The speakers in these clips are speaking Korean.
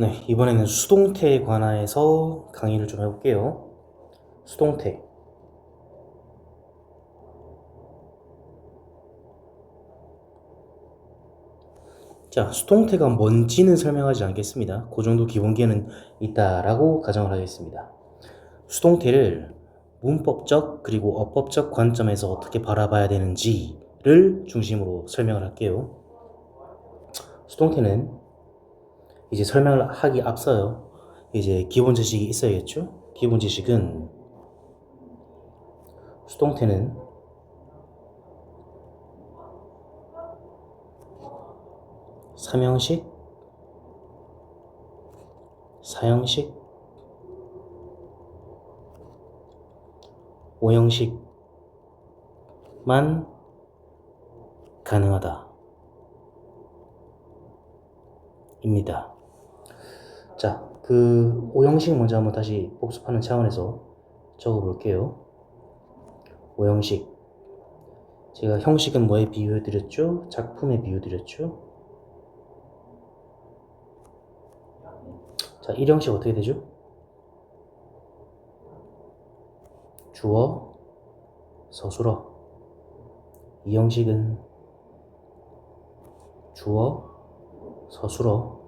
네, 이번에는 수동태에 관해서 강의를 좀 해볼게요. 수동태. 자, 수동태가 뭔지는 설명하지 않겠습니다. 그 정도 기본기는 있다라고 가정을 하겠습니다. 수동태를 문법적 그리고 어법적 관점에서 어떻게 바라봐야 되는지를 중심으로 설명을 할게요. 수동태는 이제 설명을 하기 앞서요. 이제 기본 지식이 있어야겠죠? 기본 지식은 수동태는 삼형식, 사형식, 오형식만 가능하다 입니다. 자, 그 오형식 먼저 한번 다시 복습하는 차원에서 적어 볼게요. 오형식. 제가 형식은 뭐에 비유해 드렸죠? 작품에 비유 드렸죠? 자, 1형식 어떻게 되죠? 주어, 서술어. 2형식은 주어, 서술어,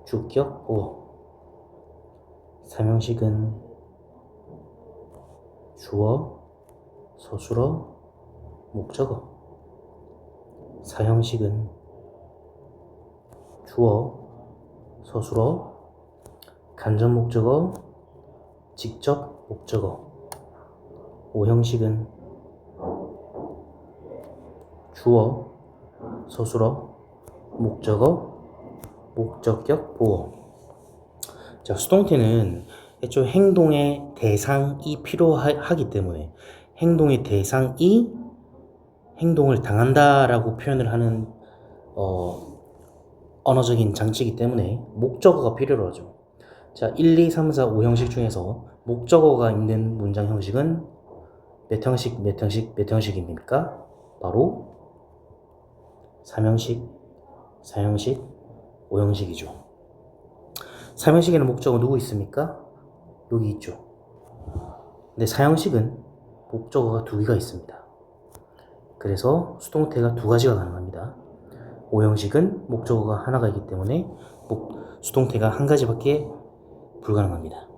주격, 보어. 3형식은 주어, 서술어, 목적어. 4형식은 주어, 서술어, 간접 목적어, 직접 목적어. 5형식은 주어, 서술어, 목적어, 목적격, 보어. 자, 수동태는 애초에 행동의 대상이 필요하기 때문에 행동의 대상이 행동을 당한다라고 표현을 하는 언어적인 장치이기 때문에 목적어가 필요로 하죠. 자, 1, 2, 3, 4, 5형식 중에서 목적어가 있는 문장 형식은 몇 형식, 몇 형식, 몇 형식입니까? 바로 3형식, 4형식, 5형식이죠. 3형식에는 목적어 누구 있습니까? 여기 있죠. 근데 4형식은 목적어가 2개가 있습니다. 그래서 수동태가 2가지가 가능합니다. 5형식은 목적어가 하나가 있기 때문에 수동태가 1가지밖에 불가능합니다.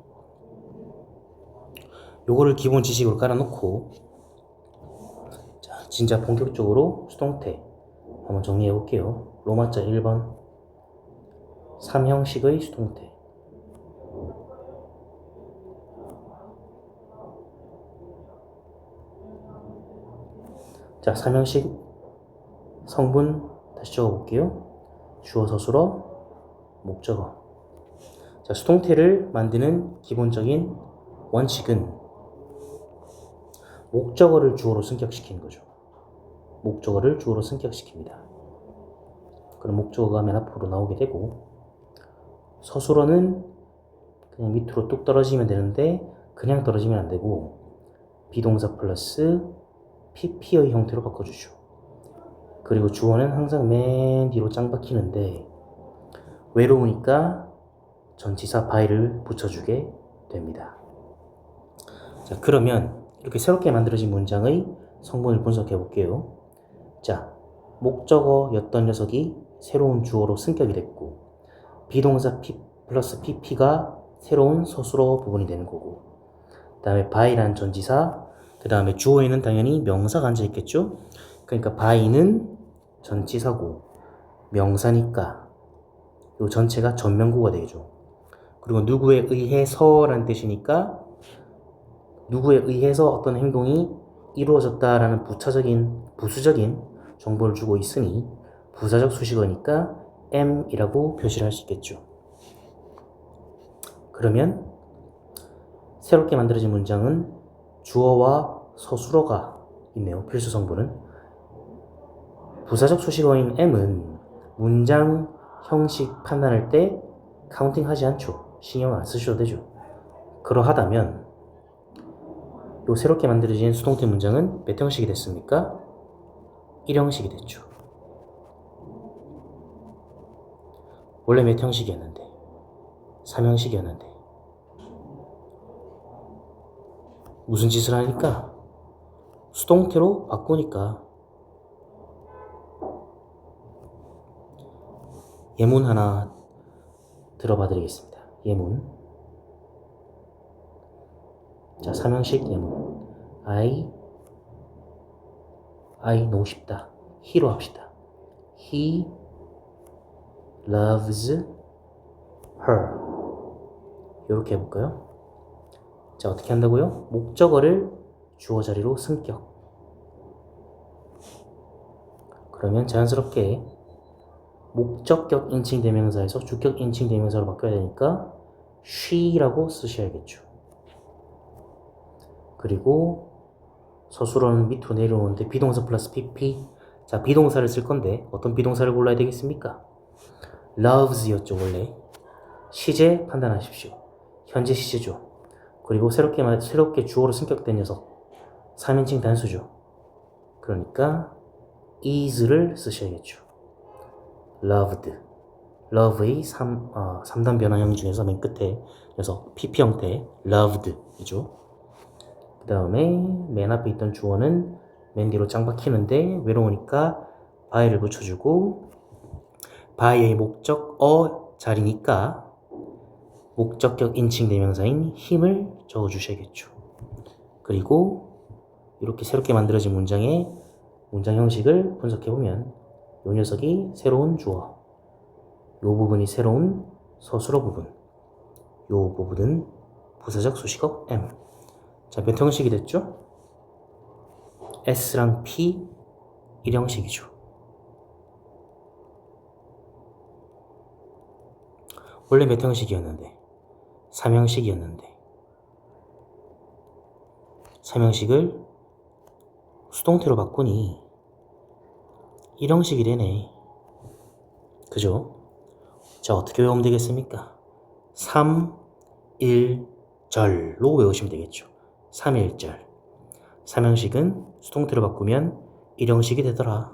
요거를 기본 지식으로 깔아놓고 자, 진짜 본격적으로 수동태 한번 정리해 볼게요. 로마자 1번 3형식의 수동태. 자, 3형식 성분 다시 적어볼게요. 주어, 서술어, 목적어. 자, 수동태를 만드는 기본적인 원칙은 목적어를 주어로 승격시키는 거죠. 목적어를 주어로 승격시킵니다. 그럼 목적어가 맨 앞으로 나오게 되고, 서술어는 그냥 밑으로 뚝 떨어지면 되는데 그냥 떨어지면 안 되고 비동사 플러스 pp의 형태로 바꿔주죠. 그리고 주어는 항상 맨 뒤로 짱 박히는데 외로우니까 전치사 by를 붙여주게 됩니다. 자, 그러면 이렇게 새롭게 만들어진 문장의 성분을 분석해 볼게요. 자, 목적어였던 녀석이 새로운 주어로 승격이 됐고 비동사 P 플러스 pp가 새로운 서술어 부분이 되는 거고 그 다음에 by란 전치사 그 다음에 주어에는 당연히 명사가 앉아있겠죠. 그러니까 by는 전치사고 명사니까 이 전체가 전명구가 되죠. 그리고 누구에 의해서라는 뜻이니까 누구에 의해서 어떤 행동이 이루어졌다라는 부수적인 정보를 주고 있으니 부사적 수식어니까 am이라고 표시를 할 수 있겠죠. 그러면 새롭게 만들어진 문장은 주어와 서술어가 있네요. 필수 성분은. 부사적 수식어인 m은 문장 형식 판단할 때 카운팅 하지 않죠. 신경 안 쓰셔도 되죠. 그러하다면 요 새롭게 만들어진 수동태 문장은 몇 형식이 됐습니까? 1형식이 됐죠. 원래 몇 형식이었는데 삼형식이었는데 무슨 짓을 하니까 수동태로 바꾸니까 예문 하나 들어봐 드리겠습니다. 예문. 자, 삼형식 예문. I 놓고 싶다. he로 합시다. He loves her. 이렇게 해볼까요? 자, 어떻게 한다고요? 목적어를 주어 자리로 승격. 그러면 자연스럽게 목적격 인칭 대명사에서 주격 인칭 대명사로 바뀌어야 되니까 she라고 쓰셔야겠죠. 그리고 서술어는 밑으로 내려오는데 비동사 플러스 pp. 자, 비동사를 쓸 건데 어떤 비동사를 골라야 되겠습니까? loves였죠 원래. 시제 판단하십시오. 현재 시제죠. 그리고 새롭게 주어로 승격된 녀석 3인칭 단수죠. 그러니까 is를 쓰셔야겠죠. loved. love의 3단 변화형 중에서 맨 끝에 녀석 pp 형태 loved이죠. 그 다음에 맨 앞에 있던 주어는 맨 뒤로 짱 박히는데 외로우니까 by를 붙여주고 by의 목적어 자리니까 목적격 인칭 대명사인 힘을 적어주셔야겠죠. 그리고 이렇게 새롭게 만들어진 문장의 문장 형식을 분석해보면 이 녀석이 새로운 주어, 이 부분이 새로운 서술어 부분, 이 부분은 부사적 수식어 M. 자, 몇 형식이 됐죠? S랑 P 1형식이죠. 원래 몇 형식이었는데? 3형식이었는데 3형식을 수동태로 바꾸니 1형식이 되네. 그죠? 자, 어떻게 외우면 되겠습니까? 3, 1, 절로 외우시면 되겠죠. 3일절. 3형식은 수동태로 바꾸면 1형식이 되더라.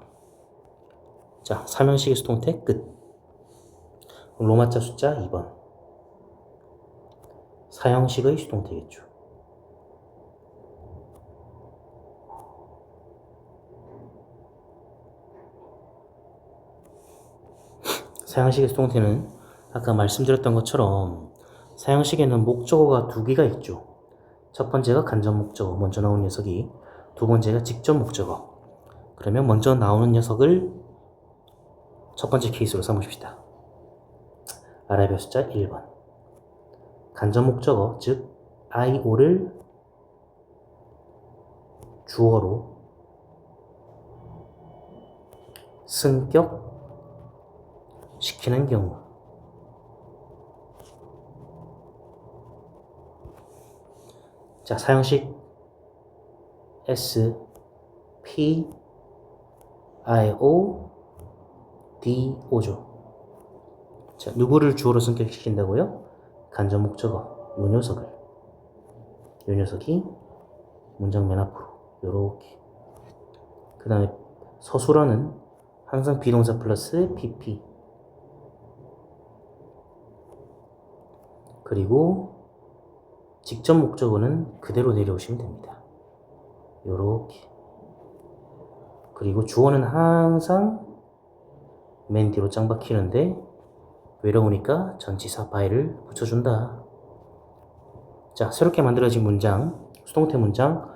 자, 3형식의 수동태 끝. 로마자 숫자 2번. 4형식의 수동태겠죠. 사형식의 수동태는 아까 말씀드렸던 것처럼 사형식에는 목적어가 두 개가 있죠. 첫 번째가 간접 목적어, 먼저 나오는 녀석이. 두 번째가 직접 목적어. 그러면 먼저 나오는 녀석을 첫 번째 케이스로 삼으십시다. 아라비아 숫자 1번. 간접 목적어, 즉 IO를 주어로 승격 시키는 경우. 자, 사형식 S, P, I, O, D, O죠. 자, 누구를 주어로 승격시킨다고요? 간접 목적어, 요 녀석이 문장 맨 앞으로 요렇게. 그 다음에 서술어는 항상 비동사 플러스 PP. 그리고 직접 목적어는 그대로 내려오시면 됩니다. 요렇게. 그리고 주어는 항상 맨 뒤로 짱 박히는데 외로우니까 전치사 by를 붙여준다. 자, 새롭게 만들어진 문장, 수동태 문장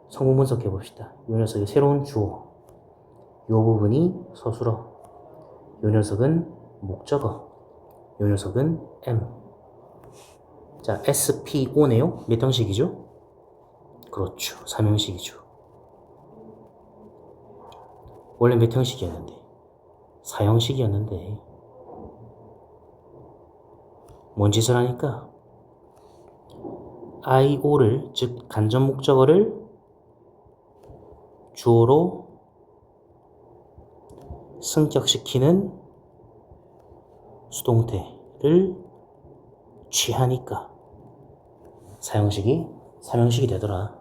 성분 분석해 봅시다. 이 녀석이 새로운 주어, 이 부분이 서술어, 이 녀석은 목적어, 이 녀석은 M. 자, SPO네요. 몇 형식이죠? 그렇죠. 3형식이죠. 원래 몇 형식이었는데? 4형식이었는데 뭔 짓을 하니까 IO를, 즉 간접 목적어를 주어로 승격시키는 수동태를 취하니까 4형식이 3형식이 되더라.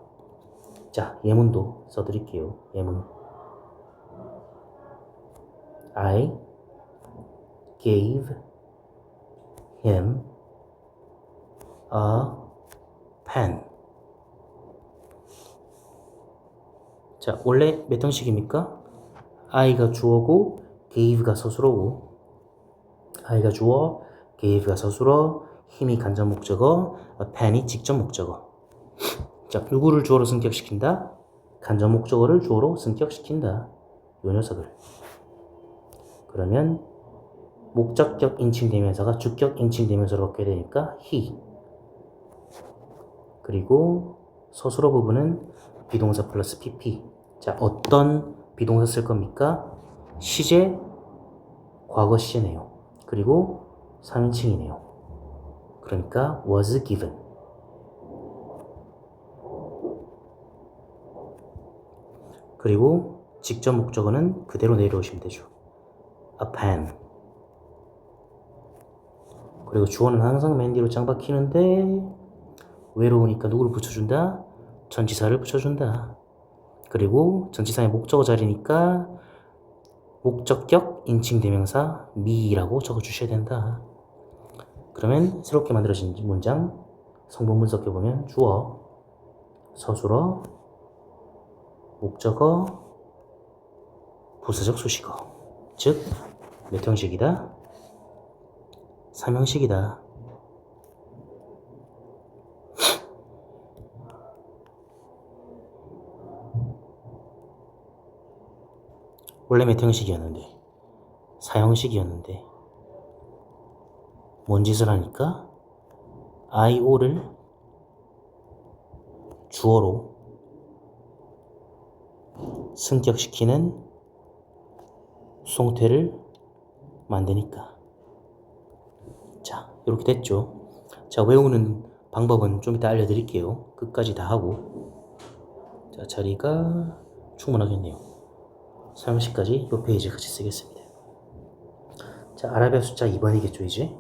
자, 예문도 써드릴게요. 예문. I gave him a pen. 자, 원래 몇 형식입니까? I가 주어고 gave가 서술어고, I가 주어, gave가 서술어, 힘이 간접 목적어, a pen이 직접 목적어. 자, 누구를 주어로 승격시킨다? 간접 목적어를 주어로 승격시킨다. 요 녀석을. 그러면 목적격 인칭 대명사가 주격 인칭 대명사로 바뀌어야 되니까 he. 그리고 서술어 부분은 비동사 플러스 pp. 자, 어떤 비동사 쓸 겁니까? 시제, 과거 시제네요. 그리고 3인칭이네요. 그러니까 was given. 그리고 직접 목적어는 그대로 내려오시면 되죠. a pen. 그리고 주어는 항상 맨 뒤로 짱 박히는데 외로우니까 누구를 붙여준다? 전치사를 붙여준다. 그리고 전치사의 목적어 자리니까 목적격 인칭 대명사 me라고 적어주셔야 된다. 그러면 새롭게 만들어진 문장 성분 분석해보면 주어, 서술어, 목적어, 부사적 수식어. 즉 몇 형식이다? 3형식이다. 원래 몇 형식이었는데 4형식이었는데 뭔 짓을 하니까 IO를 주어로 승격시키는 수동태를 만드니까. 자, 이렇게 됐죠. 자, 외우는 방법은 좀 이따 알려드릴게요. 끝까지 다 하고. 자, 자리가 충분하겠네요. 사용시까지 이 페이지 같이 쓰겠습니다. 자, 아라비아 숫자 2번이겠죠, 이제.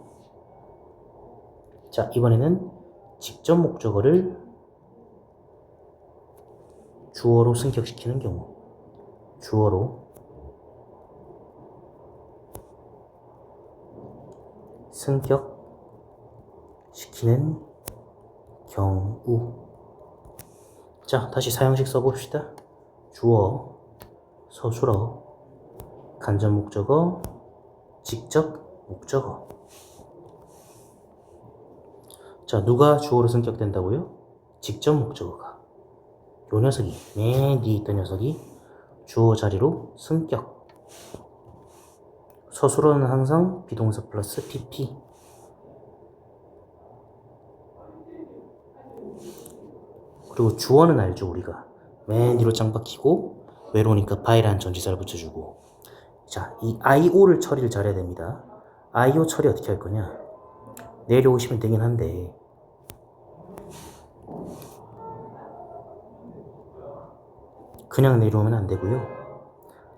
자, 이번에는 직접 목적어를 주어로 승격시키는 경우. 주어로 승격시키는 경우. 자, 다시 사형식 써봅시다. 주어, 서술어, 간접 목적어, 직접 목적어. 자, 누가 주어로 승격된다고요? 직접 목적어가. 요 녀석이, 맨 뒤에 있던 녀석이 주어 자리로 승격. 서술어는 항상 비동사 플러스 pp. 그리고 주어는 알죠, 우리가. 맨 뒤로 짱 박히고 외로우니까 by라는 전치사를 붙여주고. 자, 이 IO를 처리를 잘해야 됩니다. IO 처리 어떻게 할 거냐? 내려오시면 되긴 한데 그냥 내려오면 안 되고요.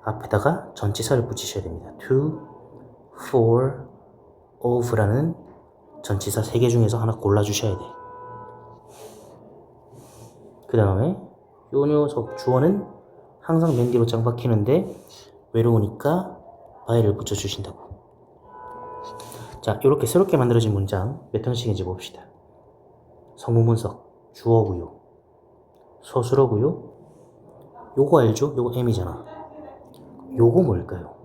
앞에다가 전치사를 붙이셔야 됩니다. to, for, of라는 전치사 3개 중에서 하나 골라주셔야 돼. 그 다음에 요 녀석 주어는 항상 맨 뒤로 짱 박히는데 외로우니까 by를 붙여주신다고. 자, 이렇게 새롭게 만들어진 문장 몇 형식인지 봅시다. 성분 분석, 주어고요, 서술어고요. 요거 알죠? 요거 M이잖아. 요거 뭘까요?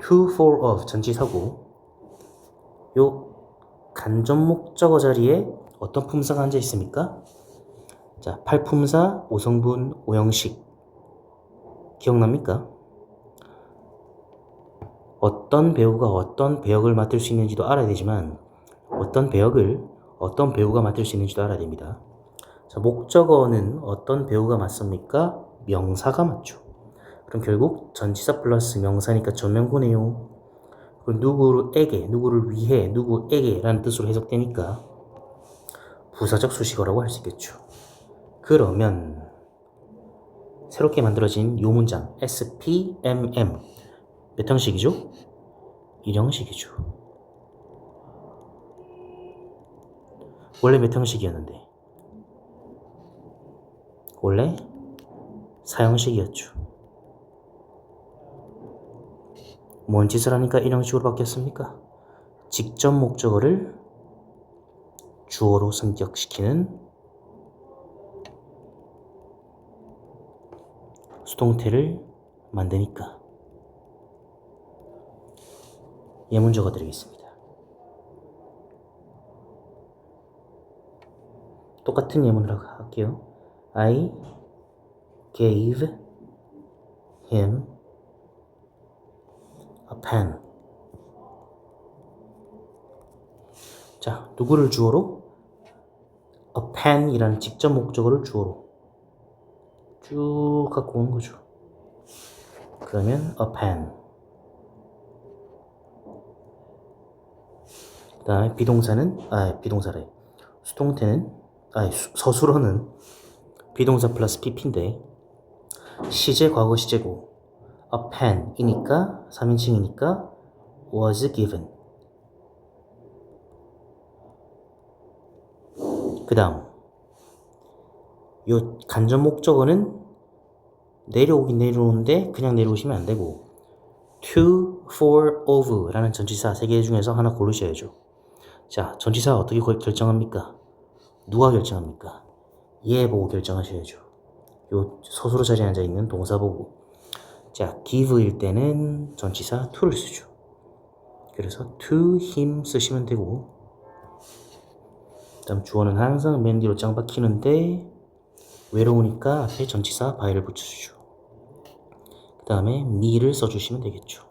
to, for, of 전치사고 요 간접 목적어 자리에 어떤 품사가 앉아 있습니까? 자, 8품사, 5성분, 5형식 기억납니까? 어떤 배우가 어떤 배역을 맡을 수 있는지도 알아야 되지만 어떤 배역을 어떤 배우가 맡을 수 있는지도 알아야 됩니다. 자, 목적어는 어떤 배우가 맡습니까? 명사가 맡죠. 그럼 결국 전치사 플러스 명사니까 전명구네요. 그럼 누구에게, 누구를 위해, 누구에게 라는 뜻으로 해석되니까 부사적 수식어라고 할 수 있겠죠. 그러면 새롭게 만들어진 요 문장 SPMM 몇 형식이죠? 1형식이죠. 원래 몇 형식이었는데? 원래 4형식이었죠. 뭔 짓을 하니까 1형식으로 바뀌었습니까? 직접 목적어를 주어로 승격시키는 수동태를 만드니까 예문 적어 드리겠습니다. 똑같은 예문으로 할게요. I gave him a pen. 자, 누구를 주어로? a pen이라는 직접 목적어를 주어로 쭉 갖고 오는 거죠. 그러면 a pen. 그 다음에 비동사래. 수동태는, 서술어는 비동사 플러스 pp인데, 시제, 과거 시제고, a pen이니까, 3인칭이니까, was given. 그 다음, 요 간접 목적어는 내려오긴 내려오는데, 그냥 내려오시면 안 되고, to, for, of 라는 전치사 3개 중에서 하나 고르셔야죠. 자, 전치사 어떻게 결정합니까? 누가 결정합니까? 얘 보고 결정하셔야죠. 요 서술어 자리에 앉아있는 동사 보고. 자, give일 때는 전치사 to를 쓰죠. 그래서 to him 쓰시면 되고, 그 다음 주어는 항상 맨 뒤로 짱 박히는데 외로우니까 앞에 전치사 by를 붙여주죠. 그 다음에 me를 써주시면 되겠죠.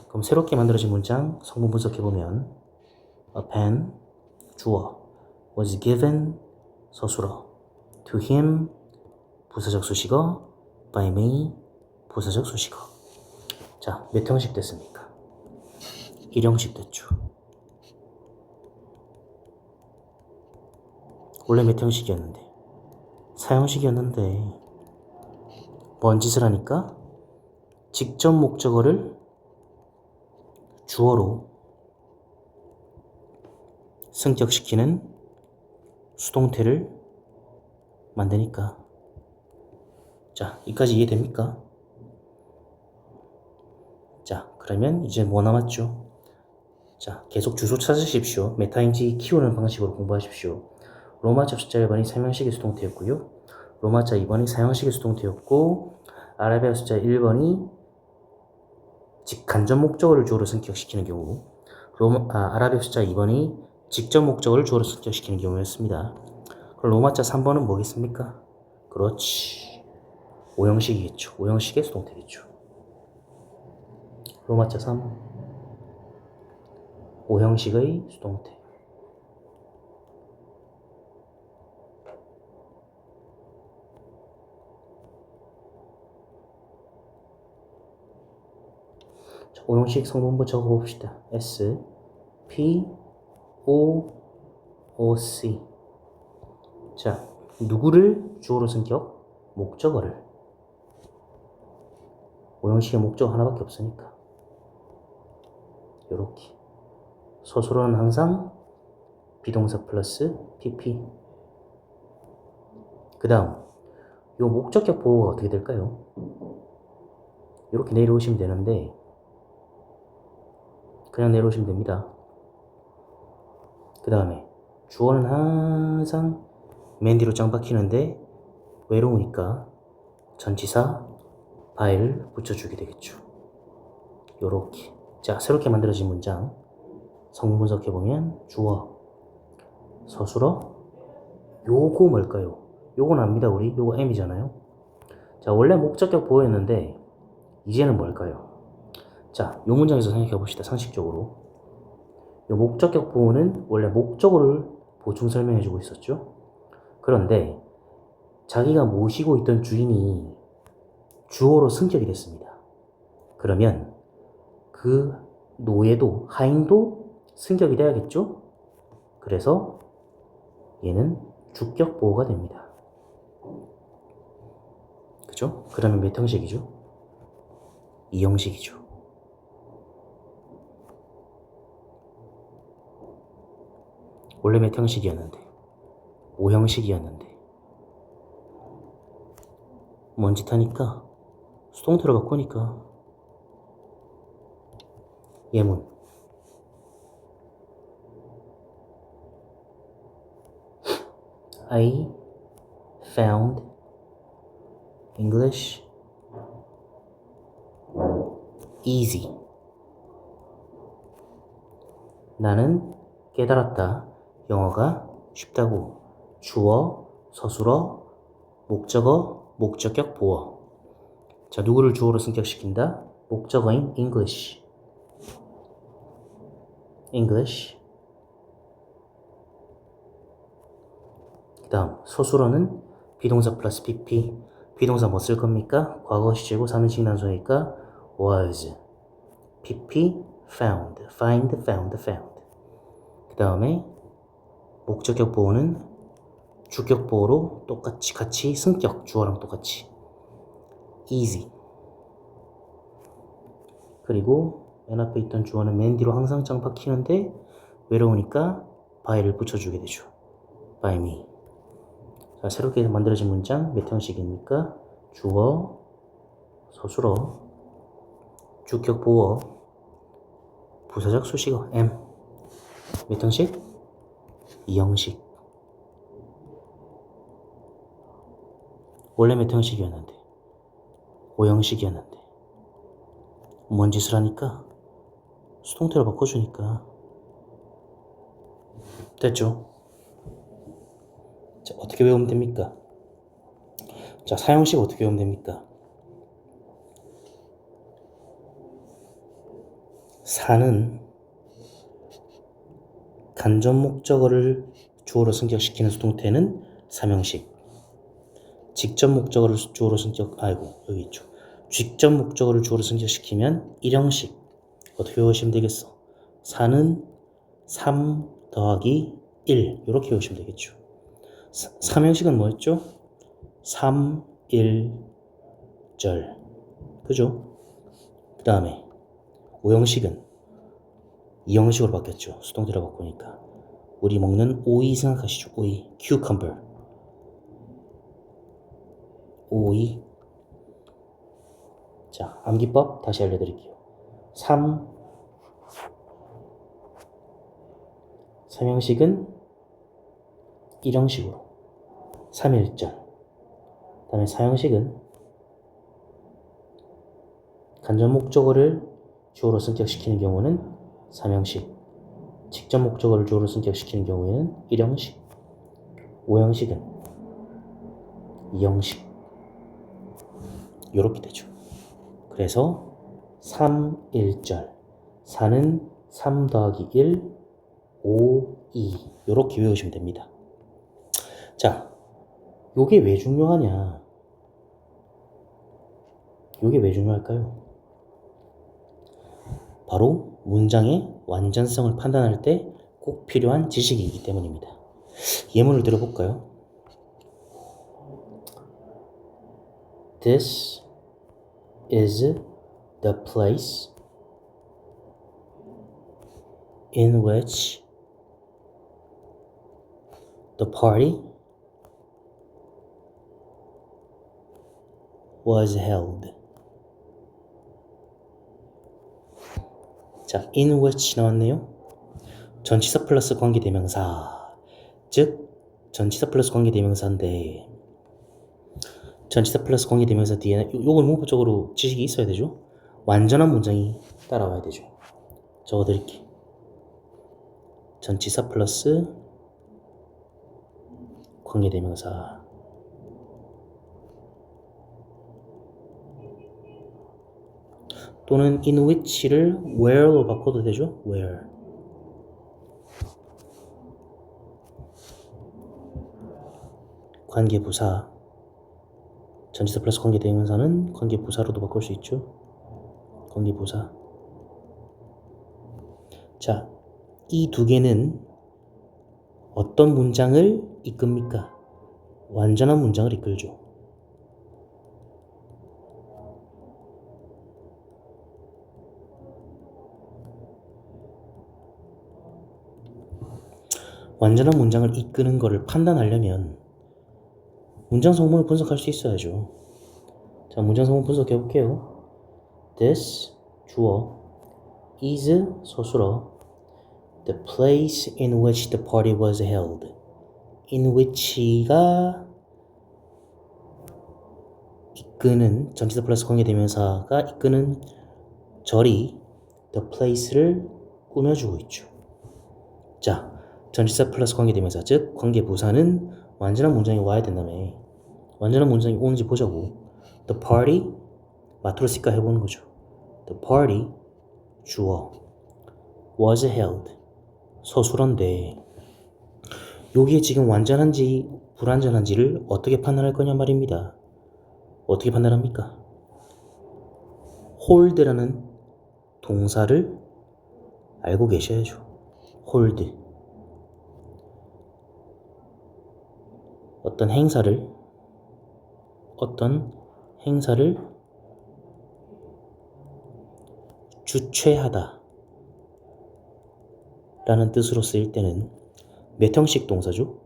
그럼 새롭게 만들어진 문장 성분 분석해보면 a pen, 주어, was given, 서술어, to him, 부사적 수식어, by me, 부사적 수식어. 자, 몇 형식 됐습니까? 1형식 됐죠. 원래 몇 형식이었는데? 4형식이었는데 뭔 짓을 하니까? 직접 목적어를 주어로 승격시키는 수동태를 만드니까. 자, 여기까지 이해됩니까? 자, 그러면 이제 뭐 남았죠? 자, 계속 주소 찾으십시오. 메타인지 키우는 방식으로 공부하십시오. 로마자 숫자 1번이 3형식의 수동태였고요. 로마자 2번이 4형식의 수동태였고, 아라비아 숫자 1번이 간접 목적어를 주어로 승격시키는 경우, 아라비아 숫자 2번이 직접 목적어를 주어로 승격시키는 경우였습니다. 그럼 로마자 3번은 뭐겠습니까? 그렇지. 5형식이겠죠. 5형식의 수동태겠죠. 로마자 3, 5형식의 수동태. 자, 5형식 성분부 적어봅시다. S, P, O, O, C. 자, 누구를 주어로 승격? 목적어를. 5형식의 목적어 하나밖에 없으니까. 요렇게. 서술어는 항상 비동사 플러스 PP. 그 다음, 요 목적격 보호가 어떻게 될까요? 이렇게 내려오시면 되는데, 그냥 내려오시면 됩니다. 그 다음에, 주어는 항상 맨 뒤로 짱 박히는데, 외로우니까 전치사 by를 붙여주게 되겠죠. 요렇게. 자, 새롭게 만들어진 문장. 성분 분석해보면, 주어, 서술어, 요거 뭘까요? 요건 압니다, 우리. 요거 M이잖아요. 자, 원래 목적격 보호였는데, 이제는 뭘까요? 자, 요 문장에서 생각해 봅시다. 상식적으로. 요 목적격 보호는 원래 목적어를 보충 설명해 주고 있었죠. 그런데 자기가 모시고 있던 주인이 주어로 승격이 됐습니다. 그러면 그 노예도, 하인도 승격이 돼야겠죠? 그래서 얘는 주격 보호가 됩니다. 그죠? 그러면 몇 형식이죠? 2형식이죠. 원래 몇 형식이었는데? 5형식이었는데. 뭔 짓 하니까? 수동태로 바꾸니까. 예문. I found English easy. 나는 깨달았다. 영어가 쉽다고. 주어, 서술어, 목적어, 목적격, 보어. 자, 누구를 주어로 승격시킨다? 목적어인 English. English. 그 다음 서술어는 비동사 플러스 PP. 비동사 뭐 쓸 겁니까? 과거 시제고 3인칭 단수니까 was. PP found. find, found, found. 그 다음에 목적격 보호는 주격 보호로 똑같이 같이 승격 주어랑 똑같이 easy. 그리고 맨 앞에 있던 주어는 맨 뒤로 항상 짱 박히는데 외로우니까 by를 붙여주게 되죠. by me. 자, 새롭게 만들어진 문장 몇 형식입니까? 주어, 서술어, 주격 보어, 부사적 수식어 am. 몇 형식? 2형식. 원래 몇 형식이었는데? 5형식이었는데. 뭔 짓을 하니까? 수동태로 바꿔주니까. 됐죠? 자, 어떻게 외우면 됩니까? 자, 사형식 어떻게 외우면 됩니까? 사는 간접 목적어를 주어로 승격시키는 수동태는 3형식. 직접 목적어를 주어로 여기 있죠. 직접 목적어를 주어로 승격시키면 1형식. 어떻게 외우시면 되겠어? 사는 3 더하기 1. 이렇게 외우시면 되겠죠. 3형식은 뭐였죠? 3, 1, 절. 그죠? 그 다음에 5형식은 2형식으로 바뀌었죠. 수동태로 바꾸니까. 우리 먹는 오이 생각하시죠. 오이. cucumber. 오이. 자, 암기법 다시 알려드릴게요. 3형식은 1형식으로 3일절. 그 다음에 4형식은 간접 목적어를 주어로 승격시키는 경우는 3형식, 직접 목적어를 주어로 승격시키는 경우에는 1형식, 5형식은 2형식. 이렇게 되죠. 그래서 3, 1절, 4는 3 더하기 1, 5, 2 이렇게 외우시면 됩니다. 자, 요게 왜 중요하냐? 요게 왜 중요할까요? 바로 문장의 완전성을 판단할 때 꼭 필요한 지식이기 때문입니다. 예문을 들어볼까요? This is the place in which the party was held. 자, in which 나왔네요. 전치사 플러스 관계대명사. 즉, 전치사 플러스 관계대명사인데 전치사 플러스 관계대명사 뒤에 요건 문법적으로 지식이 있어야 되죠. 완전한 문장이 따라와야 되죠. 적어드릴게. 전치사 플러스 관계대명사. 또는 in which를 where로 바꿔도 되죠. where. 관계부사. 전치사 플러스 관계대명사는 관계부사로도 바꿀 수 있죠. 관계부사. 자, 이 두 개는 어떤 문장을 이끕니까? 완전한 문장을 이끌죠. 완전한 문장을 이끄는 것을 판단하려면 문장 성분을 분석할 수 있어야죠. 자, 문장 성분 분석해 볼게요. This 주어, is 서술어, the place in which the party was held. in which가 이끄는 전치사 플러스 관계대명사가 이끄는 절이 the place를 꾸며주고 있죠. 자, 전치사 플러스 관계대명사 즉 관계부사는 완전한 문장이 와야 된다며. 완전한 문장이 오는지 보자고. The party 마트로시카 해보는 거죠. The party 주어 was held 서술어인데 여기에 지금 완전한지 불완전한지를 어떻게 판단할 거냐 말입니다. 어떻게 판단합니까? hold라는 동사를 알고 계셔야죠. hold 어떤 행사를 주최하다 라는 뜻으로 쓰일 때는 몇 형식 동사죠?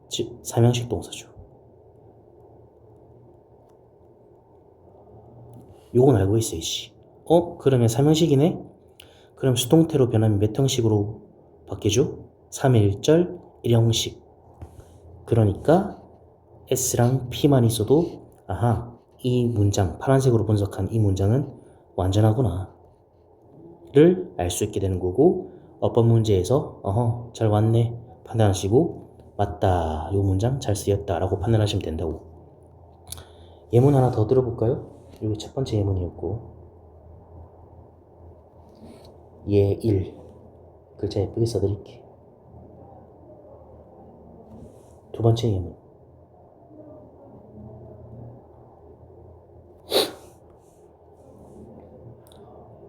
즉 3형식 동사죠. 요건 알고 있어야지. 그러면 3형식이네? 그럼 수동태로 변하면 몇 형식으로 바뀌죠? 3의 1절 1형식. 그러니까 S랑 P만 있어도 아하, 이 문장, 파란색으로 분석한 이 문장은 완전하구나 를 알 수 있게 되는 거고, 어법 문제에서 잘 왔네 판단하시고 맞다, 요 문장 잘 쓰였다 라고 판단하시면 된다고. 예문 하나 더 들어볼까요? 여기 첫 번째 예문이었고, 예 1 글자 예쁘게 써드릴게. 두 번째 예문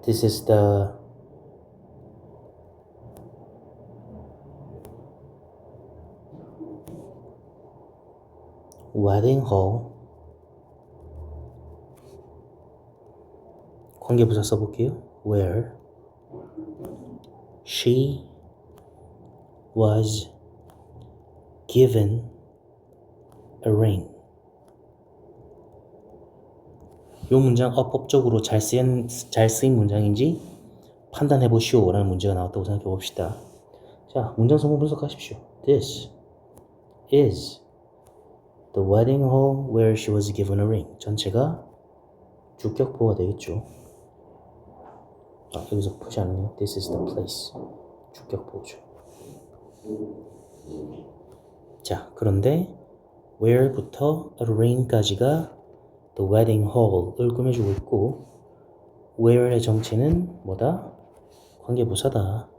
This is the wedding hall. 관계부사 써볼게요. Where she was given a ring. 이 문장 어법적으로 잘 쓰인 문장인지 판단해 보시오 라는 문제가 나왔다고 생각해 봅시다. 자, 문장 성분 분석하십시오. This is the wedding hall where she was given a ring. 전체가 주격보가 되겠죠. 여기서 푸시 않네요. This is the place. 주격보죠. 자, 그런데 where부터 a ring까지가 the wedding hall을 꾸며주고 있고, where의 정체는 뭐다? 관계부사다.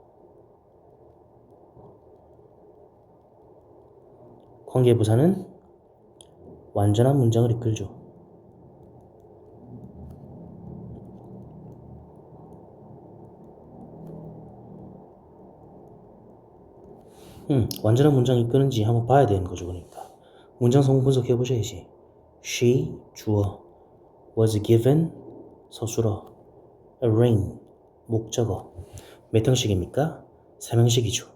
관계부사는 완전한 문장을 이끌죠. 완전한 문장이 이끄는지 한번 봐야 되는 거죠. 그러니까 문장 성분 분석해 보셔야지. She 주어, was given 서술어, a ring 목적어. 몇 형식입니까? 3형식이죠.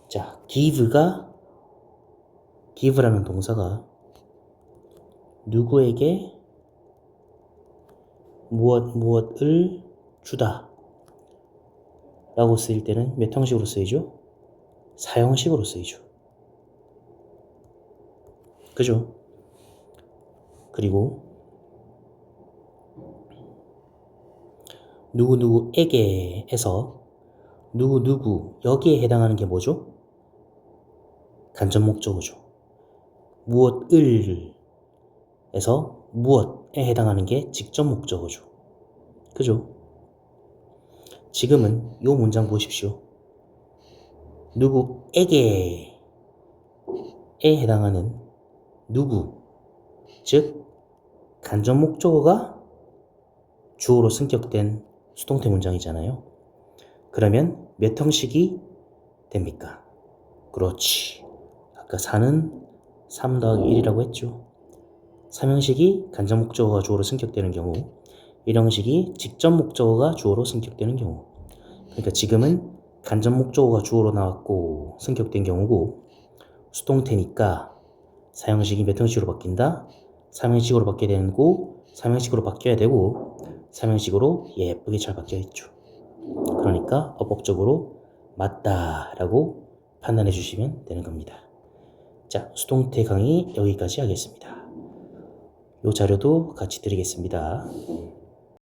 자, give라는 동사가 누구에게 무엇을 주다 라고 쓰일 때는 몇 형식으로 쓰이죠? 4형식으로 쓰이죠. 그죠? 그리고 누구누구에게에서 누구누구 여기에 해당하는 게 뭐죠? 간접 목적어죠. 무엇을 에서 무엇에 해당하는 게 직접 목적어죠. 그죠? 지금은 이 문장 보십시오. 누구에게에 해당하는 누구, 즉 간접 목적어가 주어로 승격된 수동태 문장이잖아요. 그러면 몇 형식이 됩니까? 그렇지. 아까 4는 3 더하기 1이라고 했죠. 3형식이 간접 목적어가 주어로 승격되는 경우, 1형식이 직접 목적어가 주어로 승격되는 경우. 그러니까 지금은 간접 목적어가 주어로 나왔고 승격된 경우고, 수동태니까 4형식이 몇 형식으로 바뀐다? 3형식으로 바뀌어야 되고, 3형식으로 바뀌어야 되고, 3형식으로 예쁘게 잘 바뀌어 있죠. 그러니까 어법적으로 맞다라고 판단해 주시면 되는 겁니다. 자, 수동태 강의 여기까지 하겠습니다. 이 자료도 같이 드리겠습니다.